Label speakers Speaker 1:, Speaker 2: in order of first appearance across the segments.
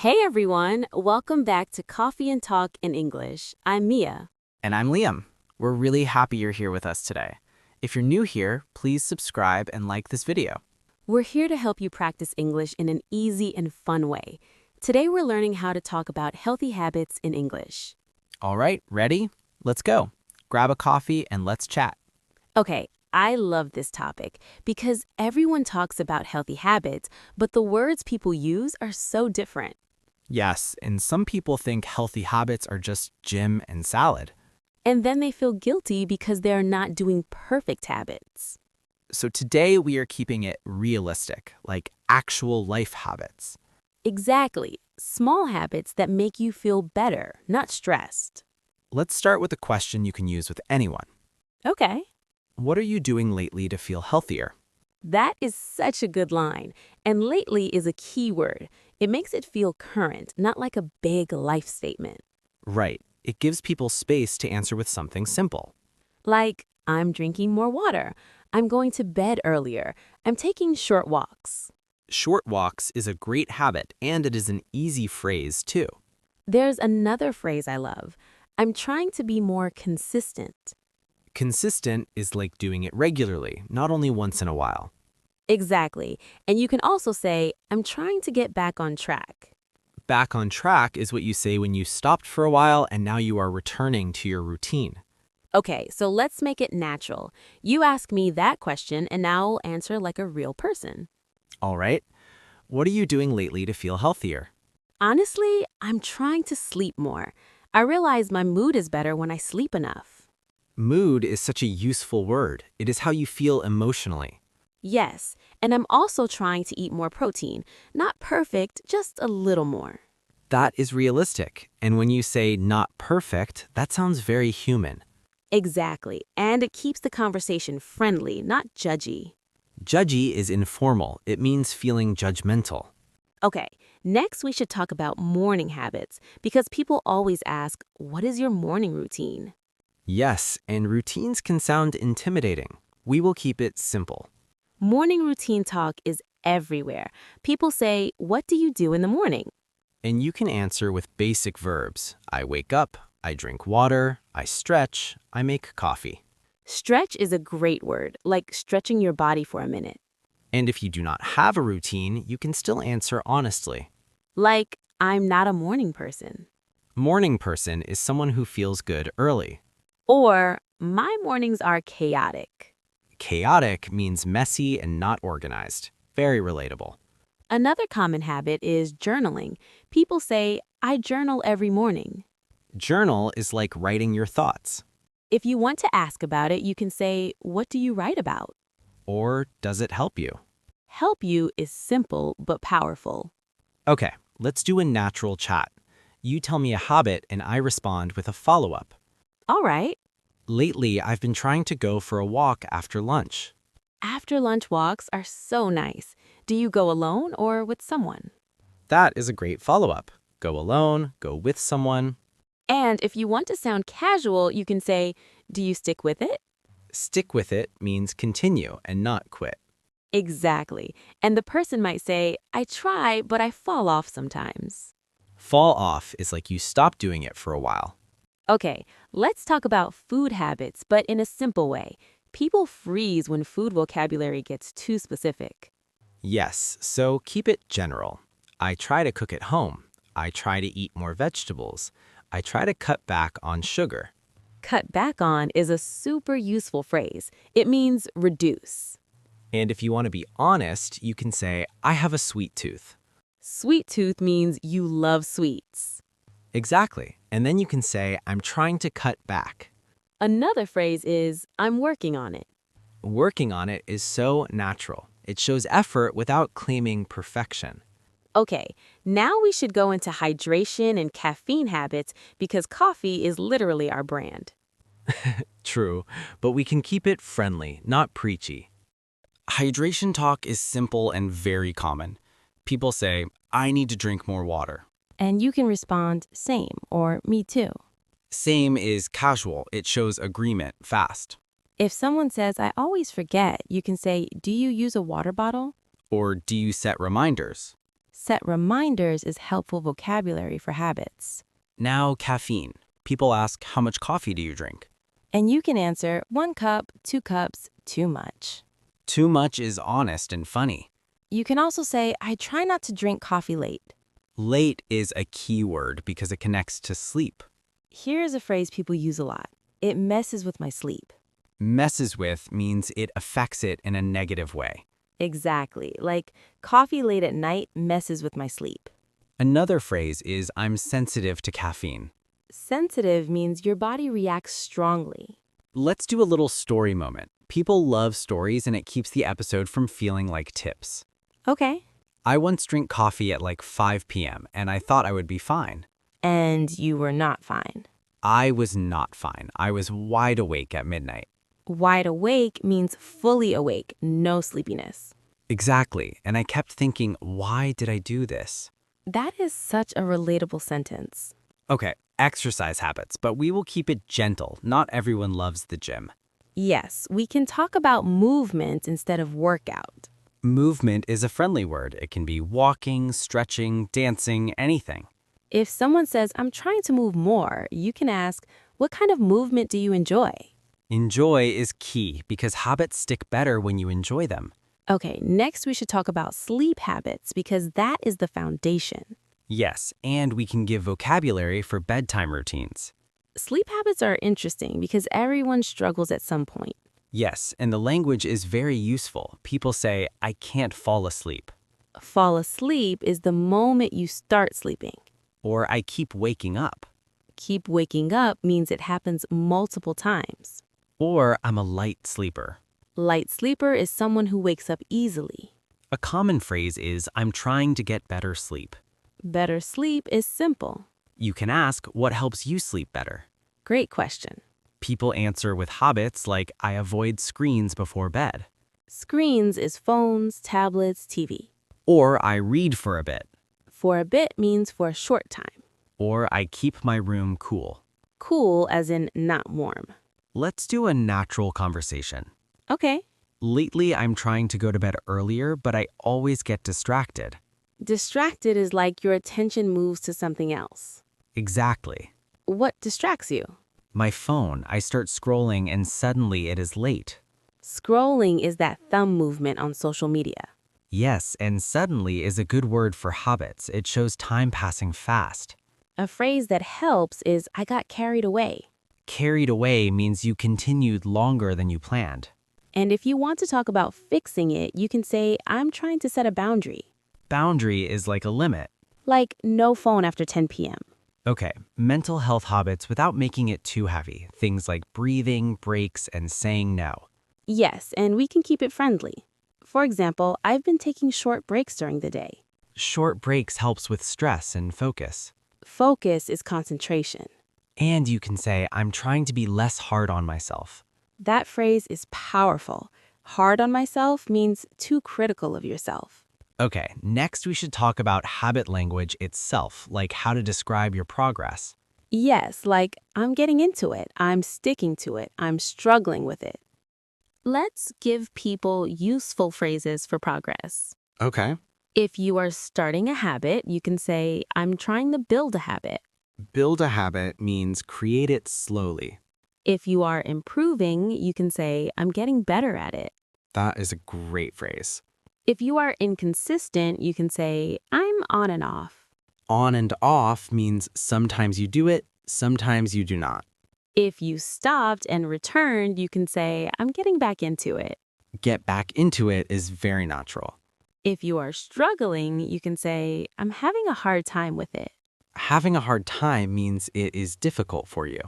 Speaker 1: Hey everyone, welcome back to Coffee and Talk in English. I'm Mia.
Speaker 2: And I'm Liam. We're really happy you're here with us today. If you're new here, please subscribe and like this video.
Speaker 1: We're here to help you practice English in an easy and fun way. Today we're learning how to talk about healthy habits in English.
Speaker 2: All right, ready? Let's go. Grab a coffee and let's chat.
Speaker 1: Okay, I love this topic because everyone talks about healthy habits, but the words people use are so different.
Speaker 2: Yes, and some people think healthy habits are just gym and salad.
Speaker 1: And then they feel guilty because they're not doing perfect habits.
Speaker 2: So today we are keeping it realistic, like actual life habits.
Speaker 1: Exactly. Small habits that make you feel better, not stressed.
Speaker 2: Let's start with a question you can use with anyone.
Speaker 1: Okay.
Speaker 2: What are you doing lately to feel healthier?
Speaker 1: That is such a good line. And lately is a key word. It makes it feel current, not like a big life statement.
Speaker 2: Right. It gives people space to answer with something simple.
Speaker 1: Like, I'm drinking more water. I'm going to bed earlier. I'm taking short walks.
Speaker 2: Short walks is a great habit, and it is an easy phrase, too.
Speaker 1: There's another phrase I love. I'm trying to be more consistent.
Speaker 2: Consistent is like doing it regularly, not only once in a while.
Speaker 1: Exactly. And you can also say, I'm trying to get back on track.
Speaker 2: Back on track is what you say when you stopped for a while and now you are returning to your routine.
Speaker 1: Okay, so let's make it natural. You ask me that question, and now I'll answer like a real person.
Speaker 2: All right. What are you doing lately to feel healthier?
Speaker 1: Honestly, I'm trying to sleep more. I realize my mood is better when I sleep enough.
Speaker 2: Mood is such a useful word. It is how you feel emotionally.
Speaker 1: Yes, and I'm also trying to eat more protein. Not perfect, just a little more.
Speaker 2: That is realistic. And when you say not perfect, that sounds very human.
Speaker 1: Exactly, and it keeps the conversation friendly, not judgy.
Speaker 2: Judgy is informal. It means feeling judgmental.
Speaker 1: Okay, next we should talk about morning habits because people always ask, what is your morning routine?
Speaker 2: Yes, and routines can sound intimidating. We will keep it simple.
Speaker 1: Morning routine talk is everywhere. People say, what do you do in the morning?
Speaker 2: And you can answer with basic verbs. I wake up, I drink water, I stretch, I make coffee.
Speaker 1: Stretch is a great word, like stretching your body for a minute.
Speaker 2: And if you do not have a routine, you can still answer honestly.
Speaker 1: Like, I'm not a morning person.
Speaker 2: Morning person is someone who feels good early.
Speaker 1: Or, my mornings are chaotic.
Speaker 2: Chaotic means messy and not organized. Very relatable.
Speaker 1: Another common habit is journaling. People say, I journal every morning.
Speaker 2: Journal is like writing your thoughts.
Speaker 1: If you want to ask about it, you can say, what do you write about?
Speaker 2: Or does it help you?
Speaker 1: Help you is simple but powerful.
Speaker 2: Okay, let's do a natural chat. You tell me a habit and I respond with a follow-up.
Speaker 1: All right.
Speaker 2: Lately, I've been trying to go for a walk after lunch.
Speaker 1: After lunch walks are so nice. Do you go alone or with someone?
Speaker 2: That is a great follow-up. Go alone, go with someone.
Speaker 1: And if you want to sound casual, you can say, do you stick with it?
Speaker 2: Stick with it means continue and not quit.
Speaker 1: Exactly. And the person might say, I try, but I fall off sometimes.
Speaker 2: Fall off is like you stop doing it for a while.
Speaker 1: Okay, let's talk about food habits, but in a simple way. People freeze when food vocabulary gets too specific.
Speaker 2: Yes, so keep it general. I try to cook at home. I try to eat more vegetables. I try to cut back on sugar.
Speaker 1: Cut back on is a super useful phrase. It means reduce.
Speaker 2: And if you want to be honest, you can say, I have a sweet tooth.
Speaker 1: Sweet tooth means you love sweets.
Speaker 2: Exactly. And then you can say, I'm trying to cut back.
Speaker 1: Another phrase is, I'm working on it.
Speaker 2: Working on it is so natural. It shows effort without claiming perfection.
Speaker 1: Okay, now we should go into hydration and caffeine habits because coffee is literally our brand.
Speaker 2: True, but we can keep it friendly, not preachy. Hydration talk is simple and very common. People say, I need to drink more water.
Speaker 1: And you can respond, same, or me too.
Speaker 2: Same is casual. It shows agreement fast.
Speaker 1: If someone says, I always forget, you can say, do you use a water bottle?
Speaker 2: Or do you set reminders?
Speaker 1: Set reminders is helpful vocabulary for habits.
Speaker 2: Now, caffeine. People ask, how much coffee do you drink?
Speaker 1: And you can answer 1 cup, 2 cups, too much.
Speaker 2: Too much is honest and funny.
Speaker 1: You can also say, I try not to drink coffee late.
Speaker 2: Late is a key word because it connects to sleep.
Speaker 1: Here's a phrase people use a lot. It messes with my sleep.
Speaker 2: Messes with means it affects it in a negative way.
Speaker 1: Exactly. Like, coffee late at night messes with my sleep.
Speaker 2: Another phrase is I'm sensitive to caffeine.
Speaker 1: Sensitive means your body reacts strongly.
Speaker 2: Let's do a little story moment. People love stories and it keeps the episode from feeling like tips.
Speaker 1: Okay.
Speaker 2: I once drank coffee at like 5 p.m. and I thought I would be fine.
Speaker 1: And you were not fine.
Speaker 2: I was not fine. I was wide awake at midnight.
Speaker 1: Wide awake means fully awake, no sleepiness.
Speaker 2: Exactly. And I kept thinking, why did I do this?
Speaker 1: That is such a relatable sentence.
Speaker 2: Okay, exercise habits, but we will keep it gentle. Not everyone loves the gym.
Speaker 1: Yes, we can talk about movement instead of workout.
Speaker 2: Movement is a friendly word. It can be walking, stretching, dancing, anything.
Speaker 1: If someone says, I'm trying to move more, you can ask, what kind of movement do you enjoy?
Speaker 2: Enjoy is key because habits stick better when you enjoy them.
Speaker 1: Okay, next we should talk about sleep habits because that is the foundation.
Speaker 2: Yes, and we can give vocabulary for bedtime routines.
Speaker 1: Sleep habits are interesting because everyone struggles at some point.
Speaker 2: Yes, and the language is very useful. People say, I can't fall asleep.
Speaker 1: Fall asleep is the moment you start sleeping.
Speaker 2: Or I keep waking up.
Speaker 1: Keep waking up means it happens multiple times.
Speaker 2: Or I'm a light sleeper.
Speaker 1: Light sleeper is someone who wakes up easily.
Speaker 2: A common phrase is, I'm trying to get better sleep.
Speaker 1: Better sleep is simple.
Speaker 2: You can ask, what helps you sleep better?
Speaker 1: Great question.
Speaker 2: People answer with habits like, I avoid screens before bed.
Speaker 1: Screens is phones, tablets, TV.
Speaker 2: Or I read for a bit.
Speaker 1: For a bit means for a short time.
Speaker 2: Or I keep my room cool.
Speaker 1: Cool as in not warm.
Speaker 2: Let's do a natural conversation.
Speaker 1: Okay.
Speaker 2: Lately, I'm trying to go to bed earlier, but I always get distracted.
Speaker 1: Distracted is like your attention moves to something else.
Speaker 2: Exactly.
Speaker 1: What distracts you?
Speaker 2: My phone, I start scrolling and suddenly it is late.
Speaker 1: Scrolling is that thumb movement on social media.
Speaker 2: Yes, and suddenly is a good word for habits. It shows time passing fast.
Speaker 1: A phrase that helps is I got carried away.
Speaker 2: Carried away means you continued longer than you planned.
Speaker 1: And if you want to talk about fixing it, you can say I'm trying to set a boundary.
Speaker 2: Boundary is like a limit.
Speaker 1: Like no phone after 10 p.m.
Speaker 2: Okay, mental health habits without making it too heavy. Things like breathing, breaks, and saying no.
Speaker 1: Yes, and we can keep it friendly. For example, I've been taking short breaks during the day.
Speaker 2: Short breaks helps with stress and focus.
Speaker 1: Focus is concentration.
Speaker 2: And you can say, I'm trying to be less hard on myself.
Speaker 1: That phrase is powerful. Hard on myself means too critical of yourself.
Speaker 2: Okay, next we should talk about habit language itself, like how to describe your progress.
Speaker 1: Yes, like I'm getting into it, I'm sticking to it, I'm struggling with it. Let's give people useful phrases for progress.
Speaker 2: Okay.
Speaker 1: If you are starting a habit, you can say, I'm trying to build a habit.
Speaker 2: Build a habit means create it slowly.
Speaker 1: If you are improving, you can say, I'm getting better at it.
Speaker 2: That is a great phrase.
Speaker 1: If you are inconsistent, you can say, I'm on and off.
Speaker 2: On and off means sometimes you do it, sometimes you do not.
Speaker 1: If you stopped and returned, you can say, I'm getting back into it.
Speaker 2: Get back into it is very natural.
Speaker 1: If you are struggling, you can say, I'm having a hard time with it.
Speaker 2: Having a hard time means it is difficult for you.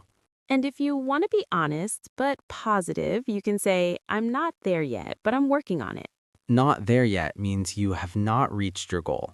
Speaker 1: And if you want to be honest but positive, you can say, I'm not there yet, but I'm working on it.
Speaker 2: Not there yet means you have not reached your goal.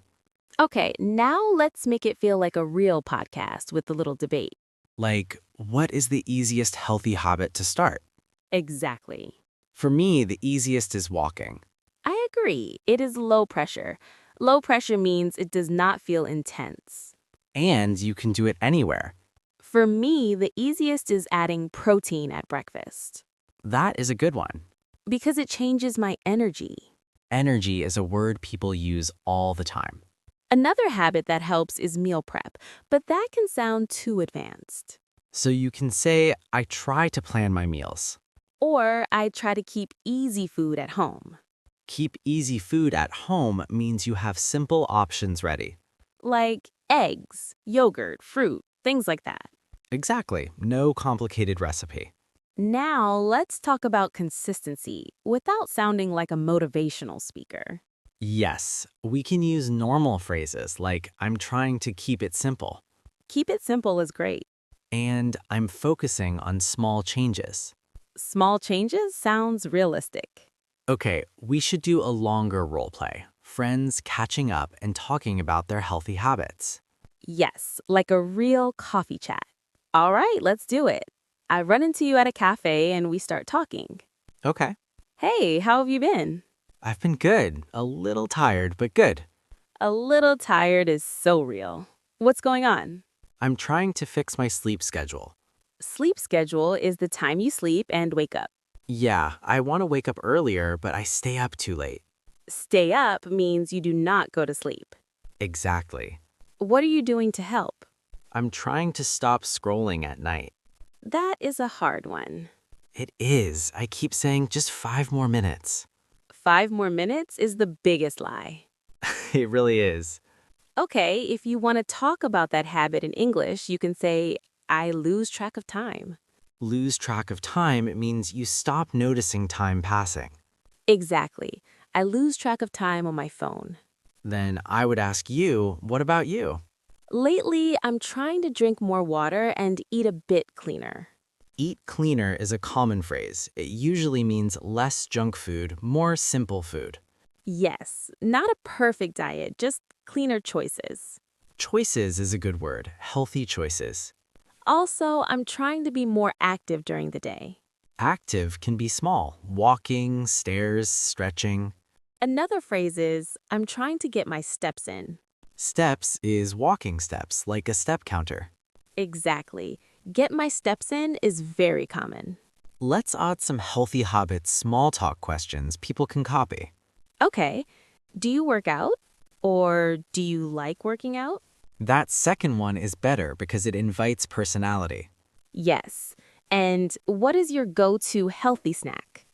Speaker 1: Okay, now let's make it feel like a real podcast with a little debate.
Speaker 2: Like, what is the easiest healthy habit to start?
Speaker 1: Exactly.
Speaker 2: For me, the easiest is walking.
Speaker 1: I agree. It is low pressure. Low pressure means it does not feel intense.
Speaker 2: And you can do it anywhere.
Speaker 1: For me, the easiest is adding protein at breakfast
Speaker 2: That is a good one.
Speaker 1: because it changes my energy.
Speaker 2: Energy is a word people use all the time.
Speaker 1: Another habit that helps is meal prep, but that can sound too advanced.
Speaker 2: So you can say, I try to plan my meals.
Speaker 1: Or I try to keep easy food at home,
Speaker 2: Keep easy food at home means you have simple options ready.
Speaker 1: like eggs, yogurt, fruit, things like that.
Speaker 2: Exactly, no complicated recipe.
Speaker 1: Now, let's talk about consistency without sounding like a motivational speaker.
Speaker 2: Yes, we can use normal phrases like, I'm trying to keep it simple,
Speaker 1: Keep it simple is great.
Speaker 2: and I'm focusing on small changes.
Speaker 1: Small changes sounds realistic.
Speaker 2: Okay, we should do a longer role play. Friends catching up and talking about their healthy habits.
Speaker 1: Yes, like a real coffee chat. All right, let's do it. I run into you at a cafe and we start talking.
Speaker 2: Okay.
Speaker 1: Hey, how have you been?
Speaker 2: I've been good. A little tired, but good.
Speaker 1: A little tired is so real. What's going on?
Speaker 2: I'm trying to fix my sleep schedule.
Speaker 1: Sleep schedule is the time you sleep and wake up.
Speaker 2: Yeah, I want to wake up earlier, but I stay up too late.
Speaker 1: Stay up means you do not go to sleep.
Speaker 2: Exactly.
Speaker 1: What are you doing to help?
Speaker 2: I'm trying to stop scrolling at night.
Speaker 1: That is a hard one.
Speaker 2: It is. I keep saying just 5 more minutes.
Speaker 1: 5 more minutes is the biggest lie.
Speaker 2: It really is.
Speaker 1: Okay, if you want to talk about that habit in English, you can say, I lose track of time.
Speaker 2: Lose track of time means you stop noticing time passing.
Speaker 1: Exactly. I lose track of time on my phone.
Speaker 2: Then I would ask you, what about you?
Speaker 1: Lately, I'm trying to drink more water and eat a bit cleaner.
Speaker 2: Eat cleaner is a common phrase. It usually means less junk food, more simple food.
Speaker 1: Yes, not a perfect diet, just cleaner choices.
Speaker 2: Choices is a good word. Healthy choices.
Speaker 1: Also, I'm trying to be more active during the day.
Speaker 2: Active can be small. Walking, stairs, stretching.
Speaker 1: Another phrase is, I'm trying to get my steps in.
Speaker 2: Steps is walking steps, like a step counter.
Speaker 1: Exactly. Get my steps in is very common.
Speaker 2: Let's add some healthy habits small talk questions people can copy.
Speaker 1: Okay, do you work out? Or do you like working out?
Speaker 2: That second one is better because it invites personality.
Speaker 1: Yes. And what is your go-to healthy snack?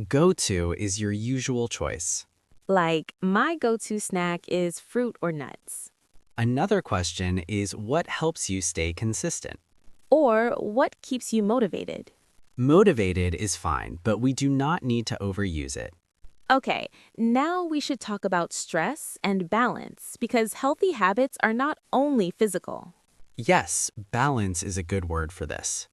Speaker 2: Go-to is your usual choice.
Speaker 1: Like, my go-to snack is fruit or nuts.
Speaker 2: Another question is what helps you stay consistent?
Speaker 1: Or what keeps you motivated?
Speaker 2: Motivated is fine, but we do not need to overuse it.
Speaker 1: Okay, now we should talk about stress and balance because healthy habits are not only physical.
Speaker 2: Yes, balance is a good word for this.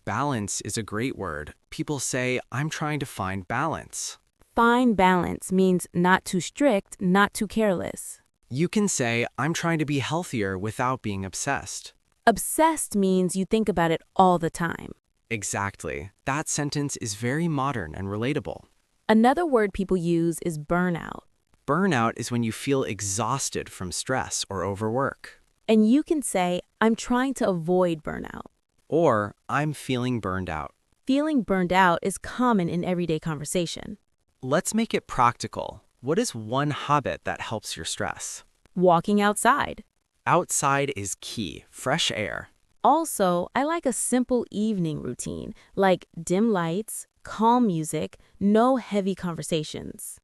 Speaker 2: Balance is a great word. People say, I'm trying to find balance.
Speaker 1: Fine balance means not too strict, not too careless.
Speaker 2: You can say, I'm trying to be healthier without being obsessed.
Speaker 1: Obsessed means you think about it all the time.
Speaker 2: Exactly. That sentence is very modern and relatable.
Speaker 1: Another word people use is burnout.
Speaker 2: Burnout is when you feel exhausted from stress or overwork.
Speaker 1: And you can say, I'm trying to avoid burnout.
Speaker 2: Or, I'm feeling burned out.
Speaker 1: Feeling burned out is common in everyday conversation.
Speaker 2: Let's make it practical. What is one habit that helps your stress?
Speaker 1: Walking outside.
Speaker 2: Outside is key, fresh air.
Speaker 1: Also, I like a simple evening routine, like dim lights, calm music, no heavy conversations.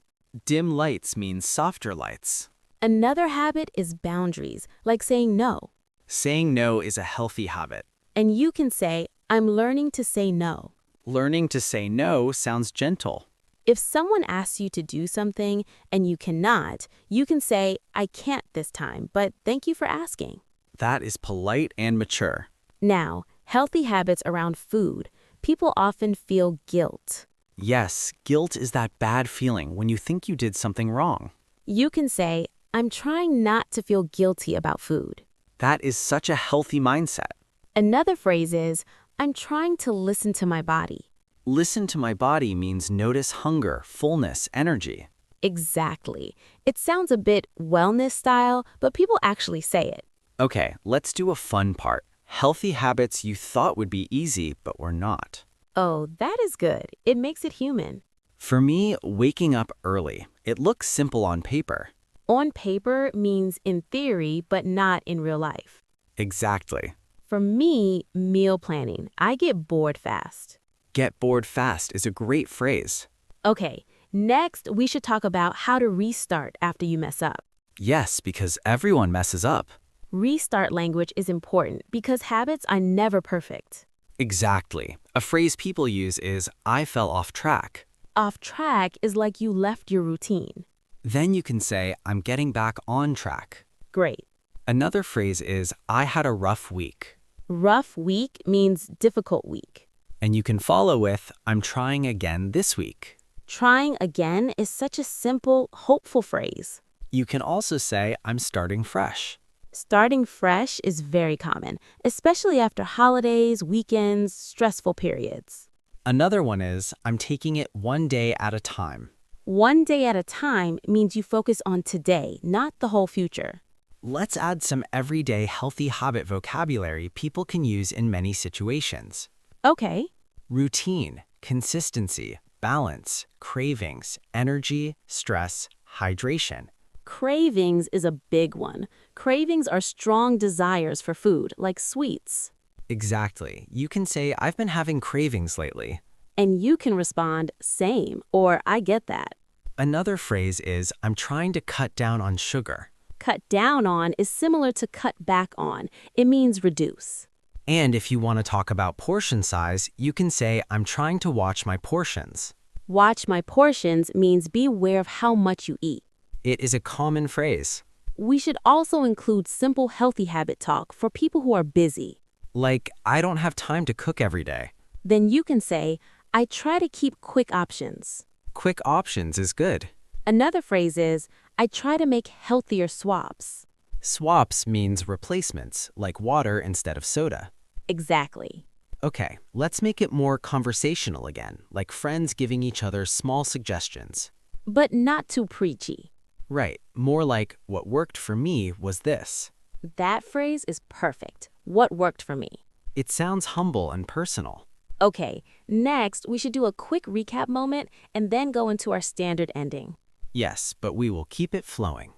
Speaker 2: Dim lights means softer lights.
Speaker 1: Another habit is boundaries, like saying no.
Speaker 2: Saying no is a healthy habit.
Speaker 1: And you can say, I'm learning to say no.
Speaker 2: Learning to say no sounds gentle.
Speaker 1: If someone asks you to do something and you cannot, you can say, I can't this time, but thank you for asking.
Speaker 2: That is polite and mature.
Speaker 1: Now, healthy habits around food. People often feel guilt.
Speaker 2: Yes, guilt is that bad feeling when you think you did something wrong.
Speaker 1: You can say, I'm trying not to feel guilty about food.
Speaker 2: That is such a healthy mindset.
Speaker 1: Another phrase is, I'm trying to listen to my body.
Speaker 2: Listen to my body means notice hunger, fullness, energy.
Speaker 1: Exactly. It sounds a bit wellness style, but people actually say it.
Speaker 2: Okay, let's do a fun part. Healthy habits you thought would be easy, but were not.
Speaker 1: Oh, that is good. It makes it human.
Speaker 2: For me, waking up early. It looks simple on paper.
Speaker 1: On paper means in theory, but not in real life.
Speaker 2: Exactly.
Speaker 1: For me, meal planning. I get bored fast.
Speaker 2: Get bored fast is a great phrase.
Speaker 1: Okay, next we should talk about how to restart after you mess up.
Speaker 2: Yes, because everyone messes up.
Speaker 1: Restart language is important because habits are never perfect.
Speaker 2: Exactly. A phrase people use is, I fell off track.
Speaker 1: Off track is like you left your routine.
Speaker 2: Then you can say, I'm getting back on track.
Speaker 1: Great.
Speaker 2: Another phrase is, I had a rough week.
Speaker 1: Rough week means difficult week.
Speaker 2: And you can follow with, I'm trying again this week.
Speaker 1: Trying again is such a simple, hopeful phrase.
Speaker 2: You can also say, I'm starting fresh.
Speaker 1: Starting fresh is very common, especially after holidays, weekends, stressful periods.
Speaker 2: Another one is, I'm taking it one day at a time.
Speaker 1: One day at a time means you focus on today, not the whole future.
Speaker 2: Let's add some everyday healthy habit vocabulary people can use in many situations.
Speaker 1: Okay.
Speaker 2: Routine, consistency, balance, cravings, energy, stress, hydration.
Speaker 1: Cravings is a big one. Cravings are strong desires for food, like sweets.
Speaker 2: Exactly. You can say, I've been having cravings lately.
Speaker 1: And you can respond, same, or I get that.
Speaker 2: Another phrase is, I'm trying to cut down on sugar.
Speaker 1: Cut down on is similar to cut back on. It means reduce.
Speaker 2: And if you want to talk about portion size, you can say, I'm trying to watch my portions.
Speaker 1: Watch my portions means be aware of how much you eat.
Speaker 2: It is a common phrase.
Speaker 1: We should also include simple healthy habit talk for people who are busy.
Speaker 2: Like, I don't have time to cook every day.
Speaker 1: Then you can say, I try to keep quick options.
Speaker 2: Quick options is good.
Speaker 1: Another phrase is, I try to make healthier swaps.
Speaker 2: Swaps means replacements, like water instead of soda.
Speaker 1: Exactly.
Speaker 2: Okay, let's make it more conversational again, like friends giving each other small suggestions.
Speaker 1: But not too preachy.
Speaker 2: Right, more like, what worked for me was this.
Speaker 1: That phrase is perfect. What worked for me?
Speaker 2: It sounds humble and personal.
Speaker 1: Okay, next we should do a quick recap moment and then go into our standard ending.
Speaker 2: Yes, but we will keep it flowing.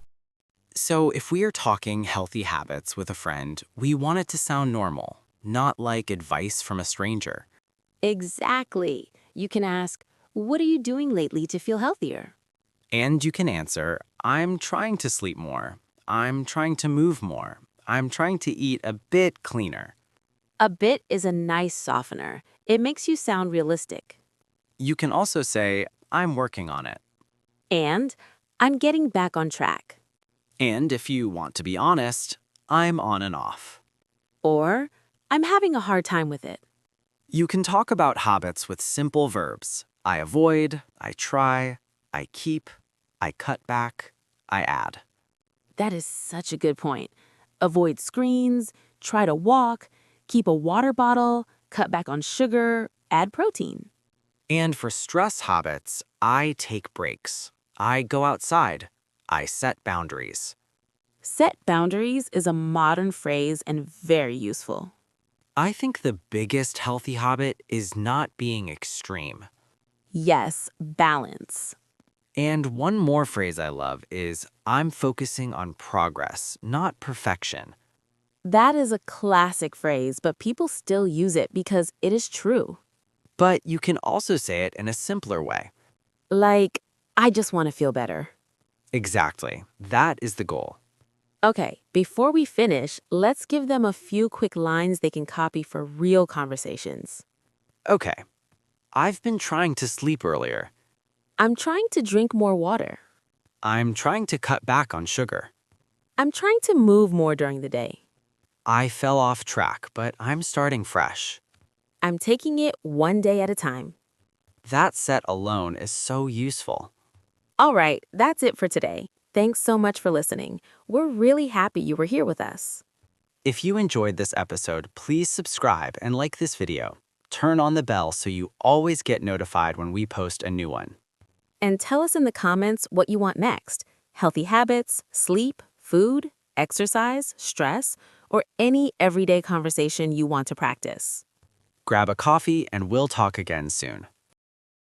Speaker 2: So if we are talking healthy habits with a friend, we want it to sound normal, not like advice from a stranger.
Speaker 1: Exactly. You can ask, what are you doing lately to feel healthier?
Speaker 2: And you can answer, I'm trying to sleep more. I'm trying to move more. I'm trying to eat a bit cleaner.
Speaker 1: A bit is a nice softener. It makes you sound realistic.
Speaker 2: You can also say, I'm working on it.
Speaker 1: And I'm getting back on track.
Speaker 2: And if you want to be honest, I'm on and off.
Speaker 1: Or I'm having a hard time with it.
Speaker 2: You can talk about habits with simple verbs. I avoid, I try, I keep, I cut back, I add.
Speaker 1: That is such a good point. Avoid screens, try to walk, keep a water bottle, cut back on sugar, add protein.
Speaker 2: And for stress habits, I take breaks. I go outside. I set boundaries.
Speaker 1: Set boundaries is a modern phrase and very useful.
Speaker 2: I think the biggest healthy habit is not being extreme.
Speaker 1: Yes, balance.
Speaker 2: And one more phrase I love is, I'm focusing on progress, not perfection.
Speaker 1: That is a classic phrase, but people still use it because it is true.
Speaker 2: But you can also say it in a simpler way.
Speaker 1: Like, I just want to feel better.
Speaker 2: Exactly. That is the goal.
Speaker 1: Okay, before we finish, let's give them a few quick lines they can copy for real conversations.
Speaker 2: Okay. I've been trying to sleep earlier.
Speaker 1: I'm trying to drink more water.
Speaker 2: I'm trying to cut back on sugar.
Speaker 1: I'm trying to move more during the day.
Speaker 2: I fell off track, but I'm starting fresh.
Speaker 1: I'm taking it one day at a time.
Speaker 2: That set alone is so useful.
Speaker 1: All right, that's it for today. Thanks so much for listening. We're really happy you were here with us.
Speaker 2: If you enjoyed this episode, please subscribe and like this video. Turn on the bell so you always get notified when we post a new one.
Speaker 1: And tell us in the comments what you want next. Healthy habits, sleep, food, exercise, stress, or any everyday conversation you want to practice.
Speaker 2: Grab a coffee and we'll talk again soon.